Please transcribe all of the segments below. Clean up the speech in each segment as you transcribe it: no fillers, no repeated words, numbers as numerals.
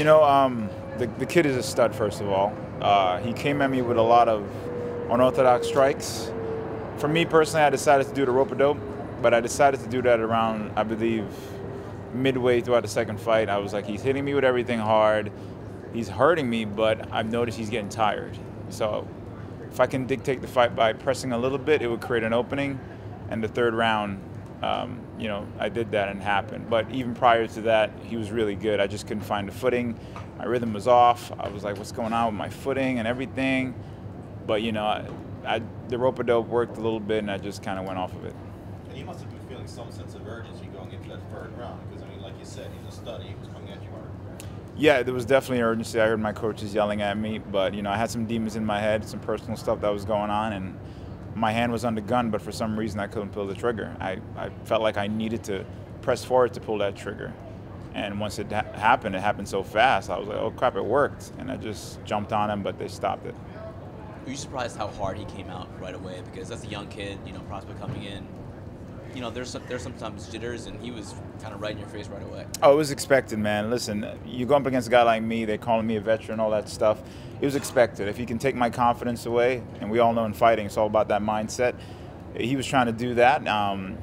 The kid is a stud, first of all. He came at me with a lot of unorthodox strikes. For me personally, I decided to do the rope-a-dope, but I decided to do that around, I believe, midway throughout the second fight. I was like, he's hitting me with everything hard. He's hurting me, but I've noticed he's getting tired. So if I can dictate the fight by pressing a little bit, it would create an opening. And the third round, I did that and it happened. But even prior to that, he was really good. I just couldn't find the footing. My rhythm was off. I was like, what's going on with my footing and everything? But, the rope-a-dope worked a little bit, and I just kind of went off of it. And you must have been feeling some sense of urgency going into that third round, because, like you said, he's a stud. He was coming at you hard. Yeah, there was definitely urgency. I heard my coaches yelling at me, but, I had some demons in my head, some personal stuff that was going on, and my hand was on the gun, but for some reason I couldn't pull the trigger. I felt like I needed to press forward to pull that trigger. And once it happened so fast. I was like, oh, crap, it worked. And I just jumped on him, but they stopped it. Were you surprised how hard he came out right away? Because that's a young kid, prospect coming in. There's sometimes jitters, and he was kind of right in your face right away. Oh, it was expected, man. Listen, you go up against a guy like me, they're calling me a veteran, all that stuff. It was expected. If he can take my confidence away, and we all know in fighting, it's all about that mindset. He was trying to do that.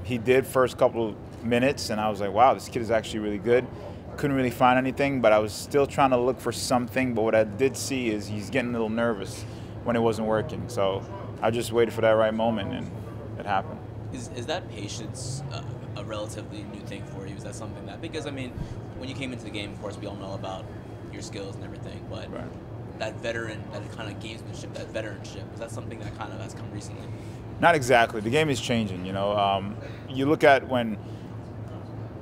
He did first couple minutes, and I was like, wow, this kid is actually really good. Couldn't really find anything, but I was still trying to look for something. But what I did see is he's getting a little nervous when it wasn't working. So I just waited for that right moment, and it happened. Is that patience a relatively new thing for you? Is that something that, because, when you came into the game, of course, we all know about your skills and everything, but right. That kind of gamesmanship, that veteranship, is that something that kind of has come recently? Not exactly. The game is changing, You look at when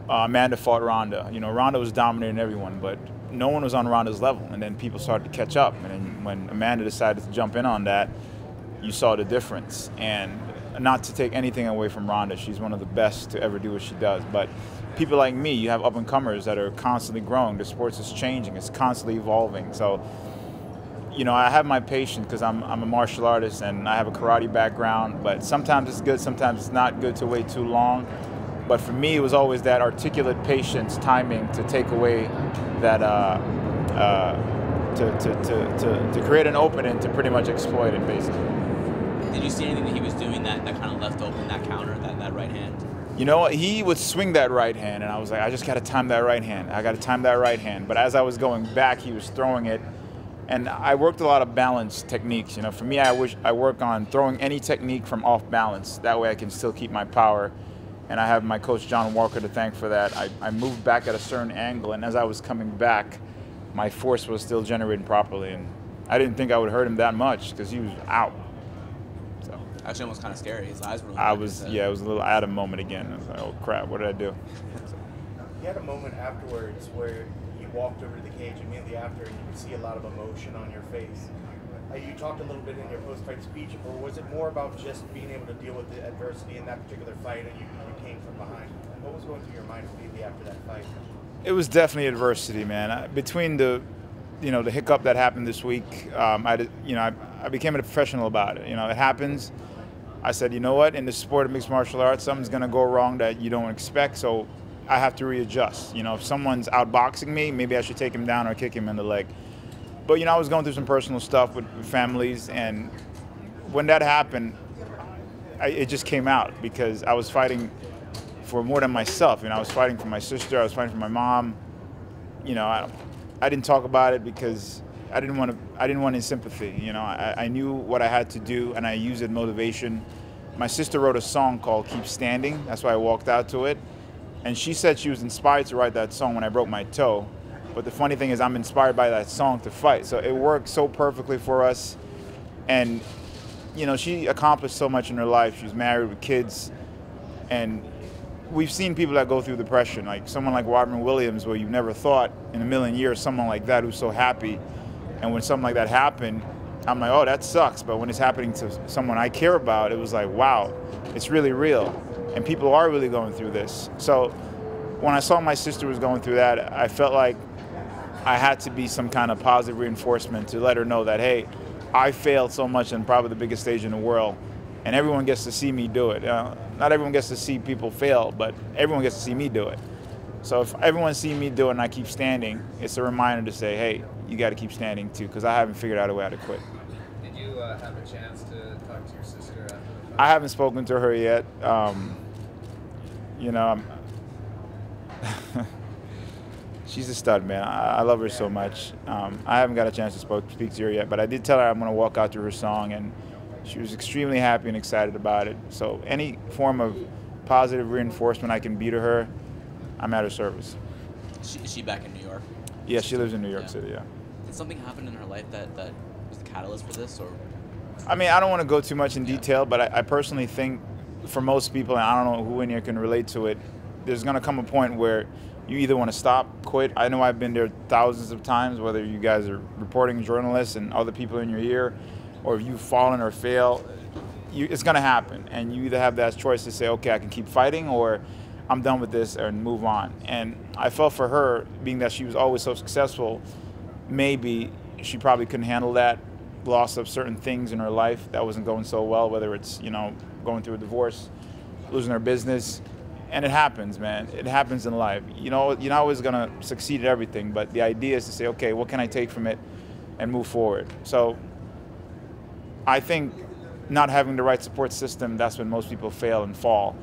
Amanda fought Ronda. Ronda was dominating everyone, but no one was on Ronda's level, and then people started to catch up. And then when Amanda decided to jump in on that, you saw the difference. And not to take anything away from Ronda, she's one of the best to ever do what she does. But people like me, you have up-and-comers that are constantly growing. The sports is changing. It's constantly evolving. So, I have my patience because I'm a martial artist and I have a karate background. But sometimes it's good, sometimes it's not good to wait too long. But for me, it was always that articulate patience, timing to take away that, to create an opening to pretty much exploit it, basically. Did you see anything that he was doing that kind of left open, that counter, that right hand? He would swing that right hand, and I was like, I just got to time that right hand. I got to time that right hand. But as I was going back, he was throwing it. And I worked a lot of balance techniques. For me, I work on throwing any technique from off balance. That way I can still keep my power. And I have my coach, John Walker, to thank for that. I moved back at a certain angle, and as I was coming back, my force was still generating properly. And I didn't think I would hurt him that much because he was out. So actually, almost kind of scary. His eyes were really it was a little out of moment again. I was like, oh, crap, what did I do? You had a moment afterwards where you walked over to the cage immediately after, and you could see a lot of emotion on your face. You talked a little bit in your post-fight speech, or was it more about just being able to deal with the adversity in that particular fight, and you came from behind? What was going through your mind immediately after that fight? It was definitely adversity, man. Between the hiccup that happened this week, I became a professional about it. It happens. I said, you know what? In the sport of mixed martial arts, something's going to go wrong that you don't expect, so I have to readjust. If someone's outboxing me, maybe I should take him down or kick him in the leg. But, I was going through some personal stuff with families, and when that happened, it just came out because I was fighting for more than myself. I was fighting for my sister, I was fighting for my mom. I didn't talk about it because I didn't want any sympathy. I knew what I had to do, and I used it motivation. My sister wrote a song called Keep Standing. That's why I walked out to it. And she said she was inspired to write that song when I broke my toe. But the funny thing is I'm inspired by that song to fight. So it worked so perfectly for us. And, she accomplished so much in her life. She's married with kids. And we've seen people that go through depression, like someone like Robin Williams, where you've never thought in a million years someone like that who's so happy. And when something like that happened, I'm like, oh, that sucks. But when it's happening to someone I care about, it was like, wow, it's really real. And people are really going through this. So when I saw my sister was going through that, I felt like I had to be some kind of positive reinforcement to let her know that, hey, I failed so much on probably the biggest stage in the world, and everyone gets to see me do it. Not everyone gets to see people fail, but everyone gets to see me do it. So if everyone sees me do it and I keep standing, it's a reminder to say, hey, you got to keep standing too, because I haven't figured out a way how to quit. Did you have a chance to talk to your sister after the fight? I haven't spoken to her yet. You know, she's a stud, man. I love her so much. I haven't got a chance to speak to her yet, but I did tell her I'm going to walk out to her song, and she was extremely happy and excited about it. So any form of positive reinforcement I can be to her, I'm at her service. Is she back in New York? Yeah, she lives in New York City, yeah. Did something happen in her life that was the catalyst for this? Or? I mean, I don't want to go too much in detail, but I personally think for most people, and I don't know who in here can relate to it, there's going to come a point where you either want to stop, quit. I know I've been there thousands of times, whether you guys are reporting journalists and other people in your ear, or if you've fallen or fail, it's going to happen. And you either have that choice to say, okay, I can keep fighting, or I'm done with this and move on. And I felt for her, being that she was always so successful, maybe she probably couldn't handle that loss of certain things in her life that wasn't going so well, whether it's, you know, going through a divorce, losing her business. And it happens, man. It happens in life. You know, you're not always going to succeed at everything, but the idea is to say, okay, what can I take from it and move forward? So I think not having the right support system, that's when most people fail and fall.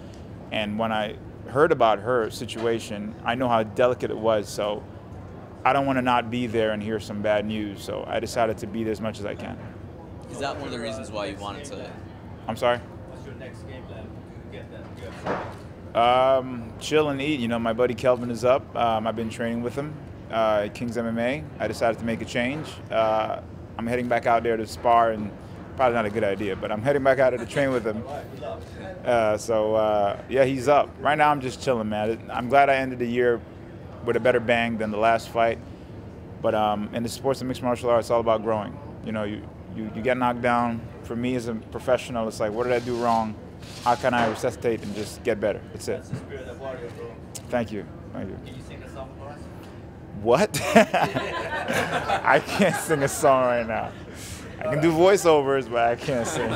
And when I heard about her situation, I know how delicate it was, so I don't want to not be there and hear some bad news, so I decided to be there as much as I can. Is that one of the reasons why you wanted to? I'm sorry? What's your next game plan to get that UFC? Chill and eat. You know, my buddy Kelvin is up. I've been training with him at King's MMA. I decided to make a change. I'm heading back out there to spar, and probably not a good idea, but I'm heading back out there to train with him. Yeah, he's up. Right now I'm just chilling, man. I'm glad I ended the year with a better bang than the last fight. But in the sports of mixed martial arts, it's all about growing. You know, you get knocked down. For me as a professional, it's like, what did I do wrong? How can I resuscitate and just get better? That's it. That's the spirit of warrior, bro. Thank you. Thank you. Can you sing a song for us? What? I can't sing a song right now. I can do voiceovers, but I can't sing.